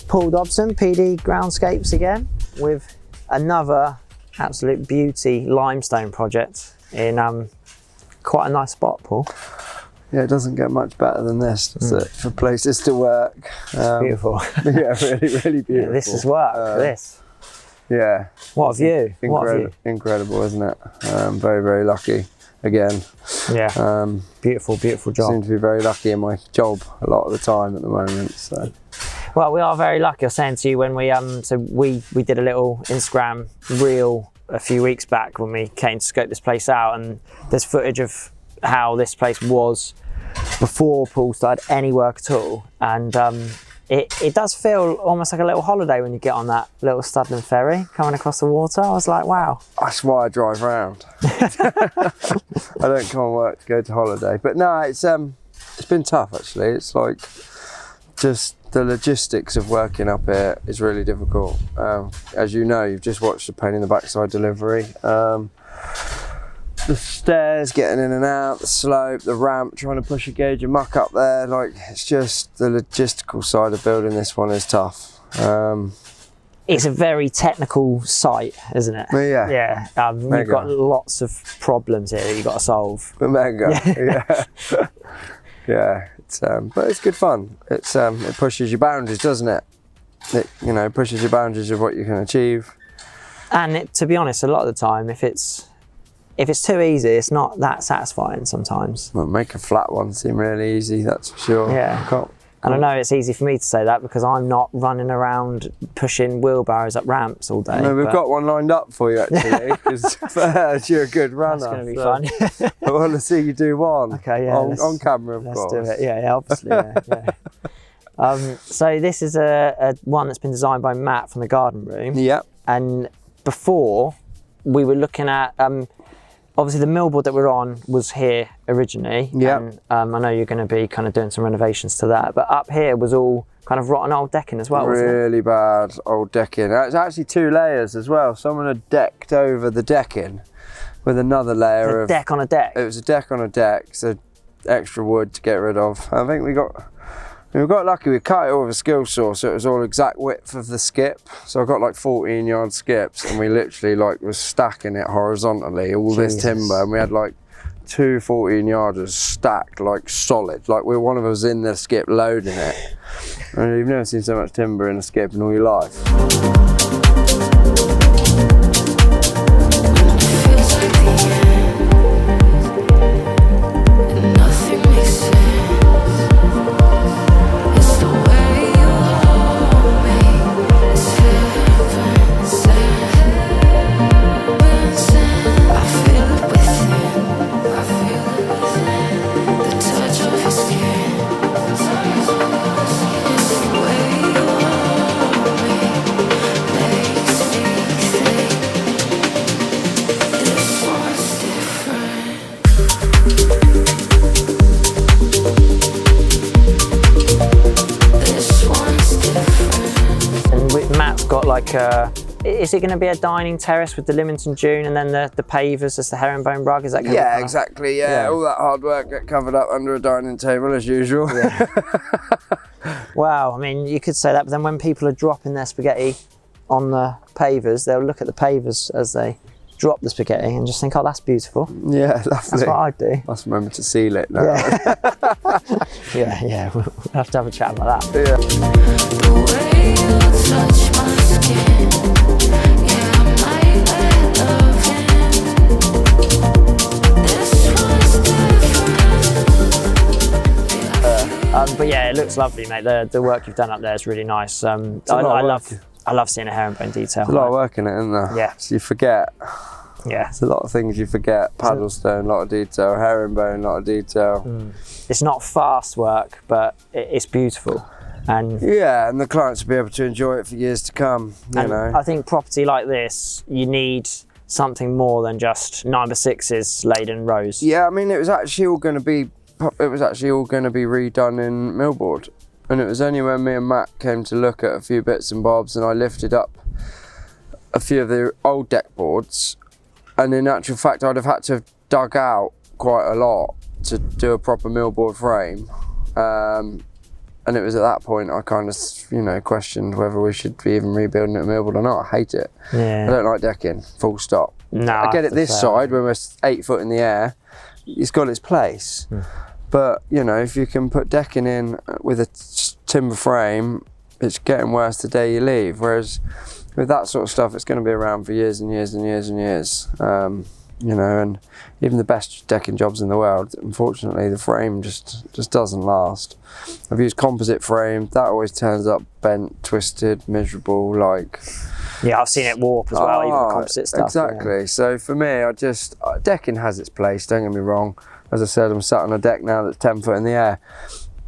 Paul Dobson, PD Groundscapes again, with another absolute beauty limestone project in quite a nice spot, Paul. Yeah, it doesn't get much better than this, does it? For places to work. Beautiful. Yeah, really beautiful. Yeah, this is work, this. Yeah. What a view. Incredible, isn't it? Very, very lucky again. Yeah, beautiful job. Seem to be very lucky in my job a lot of the time at the moment. So. Well, we are very lucky. I was saying to you when we we did a little Instagram reel a few weeks back when we came to scope this place out, and there's footage of how this place was before Paul started any work at all, and it does feel almost like a little holiday when you get on that little Studland ferry coming across the water. I was like, wow. That's why I drive around. I don't come on work to go to holiday, but no, it's been tough actually. It's like just the logistics of working up here is really difficult. As you know, you've just watched the pain in the backside delivery. The stairs, getting in and out, the slope, the ramp, trying to push a gauge of muck up there, like it's just the logistical side of building this one is tough. It's a very technical site, isn't it? Yeah. Yeah. You've got lots of problems here that you've got to solve. Mega. Yeah. Yeah. But it's good fun. It pushes your boundaries, doesn't it? It pushes your boundaries of what you can achieve. And to be honest, a lot of the time, if it's too easy, it's not that satisfying sometimes. Well, make a flat one seem really easy, that's for sure. Yeah. And I know it's easy for me to say that because I'm not running around pushing wheelbarrows up ramps all day. No, we've got one lined up for you actually, because you're a good runner. That's going to be fun. I want to see you do one. Okay, yeah. On camera, of course. Let's do it. Yeah, obviously. Yeah. So this is a one that's been designed by Matt from the garden room. Yeah. And before we were looking at obviously the millboard that we're on was here originally. Yeah. And I know you're going to be kind of doing some renovations to that, but up here was all kind of rotten old decking as well, wasn't it? Really bad old decking. It's actually 2 layers as well. Someone had decked over the decking with another layer of deck on a deck. It was a deck on a deck, so extra wood to get rid of. I think we got lucky. We cut it all with a skill saw, so it was all exact width of the skip. So I got like 14-yard skips, and we literally was stacking it horizontally, all this timber, and we had like 2 14-yarders stacked like solid. Like one of us in the skip loading it. And you've never seen so much timber in a skip in all your life. Is it going to be a dining terrace with the Lymington Dune and then the pavers as the herringbone rug? Is that going to be exactly. Yeah, all that hard work get covered up under a dining table as usual. Yeah. Wow, I mean, you could say that, but then when people are dropping their spaghetti on the pavers, they'll look at the pavers as they drop the spaghetti and just think, oh, that's beautiful. Yeah, lovely. That's what I'd do. Must remember to seal it now. Yeah, yeah, we'll have to have a chat about that. Yeah. The way you touch my skin, yeah, I might let love in. This one's different. But yeah, it looks lovely, mate. The work you've done up there is really nice. I love seeing a herringbone detail. There's a lot of work in it, isn't there? Yeah. So you forget. Yeah. There's a lot of things you forget. Paddlestone, a lot of detail. Herringbone, a lot of detail. It's not fast work, but it's beautiful. And yeah, and the clients will be able to enjoy it for years to come, you know. I think property like this, you need something more than just 9x6s laid in rows. Yeah, I mean, it was actually all going to be redone in millboard. And it was only when me and Matt came to look at a few bits and bobs and I lifted up a few of the old deck boards, and in actual fact I'd have had to have dug out quite a lot to do a proper millboard frame. And And it was at that point I kind of, you know, questioned whether we should be even rebuilding it Millwall or not. I hate it. Yeah. I don't like decking, full stop. No, I get it this fair. side when we're 8 foot in the air, it's got its place. But, you know, if you can put decking in with a timber frame, it's getting worse the day you leave. Whereas with that sort of stuff, it's going to be around for years and years and years and years. You know, and even the best decking jobs in the world, unfortunately, the frame just doesn't last. I've used composite frame, that always turns up bent, twisted, miserable, like... Yeah, I've seen it warp as well, even composite stuff. Exactly. So for me, decking has its place, don't get me wrong. As I said, I'm sat on a deck now that's 10 foot in the air.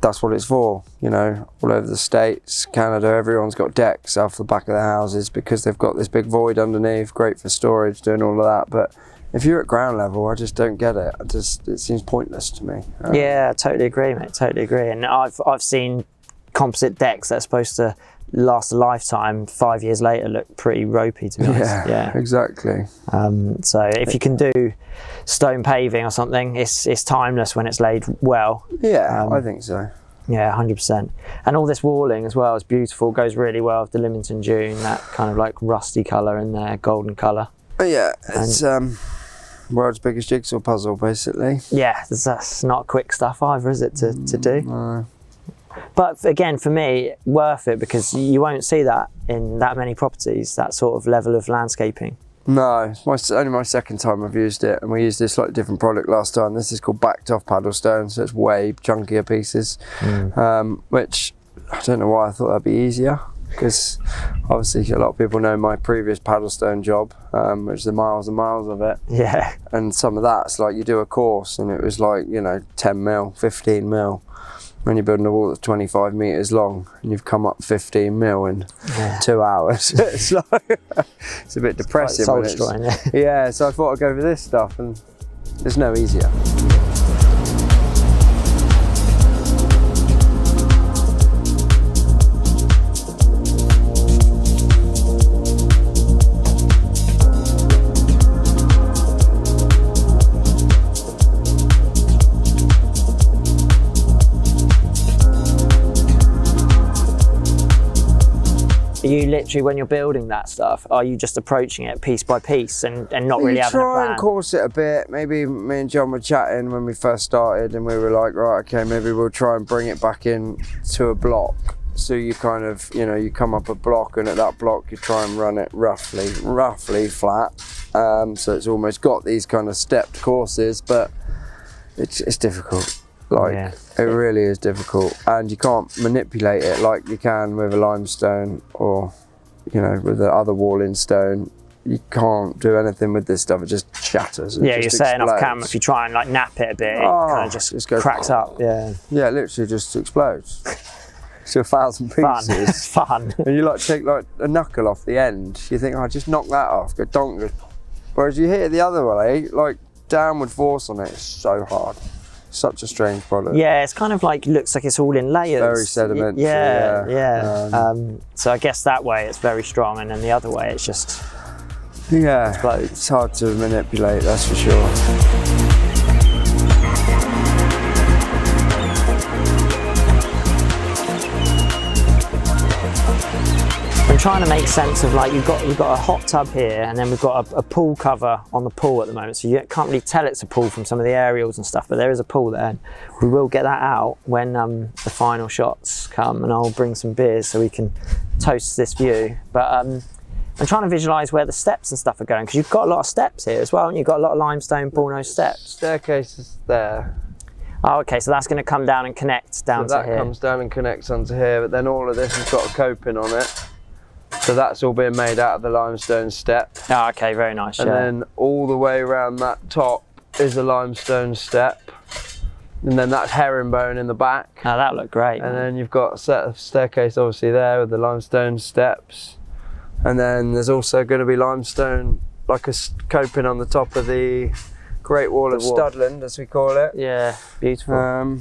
That's what it's for, you know, all over the States, Canada, everyone's got decks off the back of their houses because they've got this big void underneath, great for storage, doing all of that. But if you're at ground level, I just don't get it. It seems pointless to me. Yeah, I totally agree, mate, totally agree. And I've seen composite decks that are supposed to last a lifetime, 5 years later look pretty ropey, to be honest. Yeah, exactly. So if you can do stone paving or something, it's timeless when it's laid well. Yeah, I think so. Yeah, 100%. And all this walling as well is beautiful, goes really well with the Lymington Dune, that kind of like rusty colour in there, golden colour. But yeah, it's world's biggest jigsaw puzzle, basically. Yeah, that's not quick stuff either, is it, to do? No. But again, for me, worth it because you won't see that in that many properties, that sort of level of landscaping. No, it's only my second time I've used it, and we used this slightly different product last time. This is called backed off paddle stone, so it's way chunkier pieces, which I don't know why I thought that'd be easier, because obviously a lot of people know my previous paddle stone job, which is the miles and miles of it. Yeah. And some of that's like you do a course and it was like, you know, 10 mil, 15 mil. When you're building a wall that's 25 metres long and you've come up 15 mil in 2 hours, it's like, it's a bit depressing. Soul destroying, yeah, so I thought I'd go for this stuff, and it's no easier. You literally, when you're building that stuff, are you just approaching it piece by piece and not really having a plan? Try and course it a bit. Maybe me and John were chatting when we first started, and we were like, right, okay, maybe we'll try and bring it back in to a block. So you kind of, you know, you come up a block, and at that block you try and run it roughly flat. So it's almost got these kind of stepped courses, but it's difficult. Like, it really is difficult, and you can't manipulate it like you can with a limestone or, you know, with the other wall in stone. You can't do anything with this stuff, it just shatters. Yeah, you're saying off camera, if you try and like nap it a bit, it kind of just cracks up. Yeah, it literally just explodes to 1,000 pieces. Fun. And you like take like a knuckle off the end, you think, oh, just knock that off, go donk. Whereas you hit it the other way, like downward force on it, it's so hard. Such a strange product. Yeah, it's kind of like, looks like it's all in layers. Very sedimentary. Yeah. So I guess that way it's very strong, and then the other way it's just explodes. It's hard to manipulate, that's for sure. I'm trying to make sense of, like, we've got a hot tub here, and then we've got a pool cover on the pool at the moment, so you can't really tell it's a pool from some of the aerials and stuff, but there is a pool there. We will get that out when the final shots come, and I'll bring some beers so we can toast this view. But I'm trying to visualise where the steps and stuff are going, because you've got a lot of steps here as well, and you've got a lot of limestone bullnose steps. Staircase is there. Oh, okay, so that's going to come down and connect down to here. That comes down and connects onto here, but then all of this has got a coping on it. So that's all being made out of the limestone step. Oh, okay, very nice. And then all the way around that top is a limestone step. And then that's herringbone in the back. Oh, that looked great. And then you've got a set of staircase obviously there with the limestone steps. And then there's also going to be limestone, like a coping on the top of the Great Wall of Studland, as we call it. Yeah, beautiful.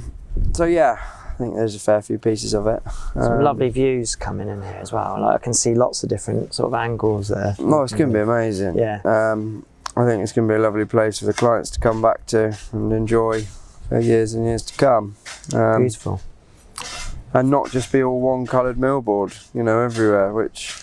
So yeah, I think there's a fair few pieces of it. Some lovely views coming in here as well. Like, I can see lots of different sort of angles there. Oh, it's going to be amazing. Yeah. I think it's going to be a lovely place for the clients to come back to and enjoy for years and years to come. Beautiful. and not just be all one coloured millboard, you know, everywhere, which...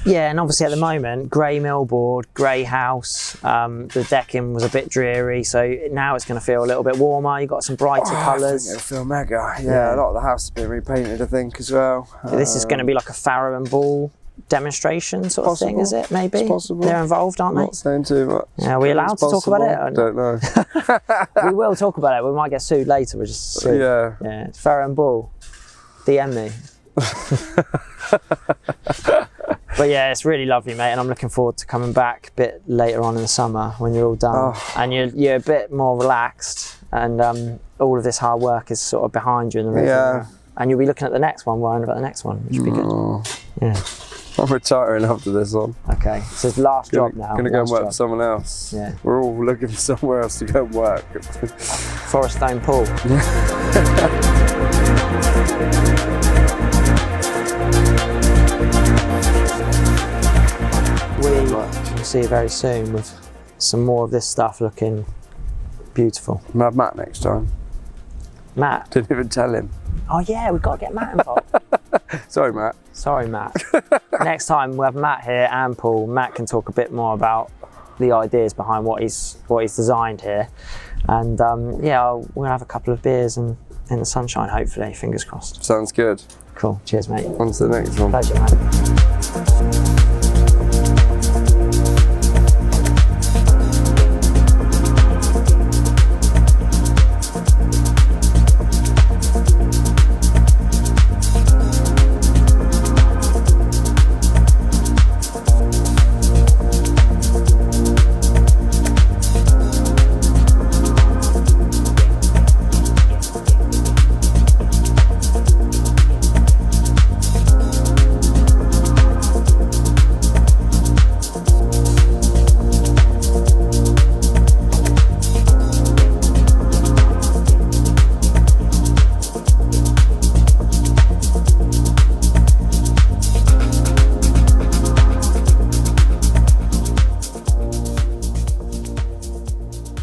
Yeah, and obviously at the moment, grey millboard, grey house, the decking was a bit dreary, so now it's going to feel a little bit warmer. You've got some brighter colours. I think it'll feel mega. Yeah, a lot of the house has been repainted, I think, as well. This is going to be like a Farrow and Ball demonstration sort of thing, is it? Maybe? It's possible. They're involved, aren't they? Not saying too much. Yeah, are we allowed to talk about it? I don't know. We will talk about it. We might get sued later. We're just sued. Yeah. Yeah, it's Farrow and Ball. DM me. But yeah, it's really lovely, mate, and I'm looking forward to coming back a bit later on in the summer when you're all done and you're a bit more relaxed, and all of this hard work is sort of behind you in the rear. Yeah. And you'll be looking at the next one, worrying about the next one, which would be good. Yeah. I'm retiring after this one. Okay, so it's last job now. Gonna go and work job. for someone else. Yeah. We're all looking for somewhere else to go and work. Forest Stone Pool. We'll see you very soon with some more of this stuff looking beautiful. I'm gonna have Matt next time. Matt. Didn't even tell him. Oh yeah, we've got to get Matt involved. Sorry, Matt. Sorry, Matt. Next time we'll have Matt here and Paul. Matt can talk a bit more about the ideas behind what he's designed here, and yeah, we're gonna have a couple of beers and in the sunshine, hopefully. Fingers crossed. Sounds good. Cool. Cheers, mate. On to the next one. Pleasure, man.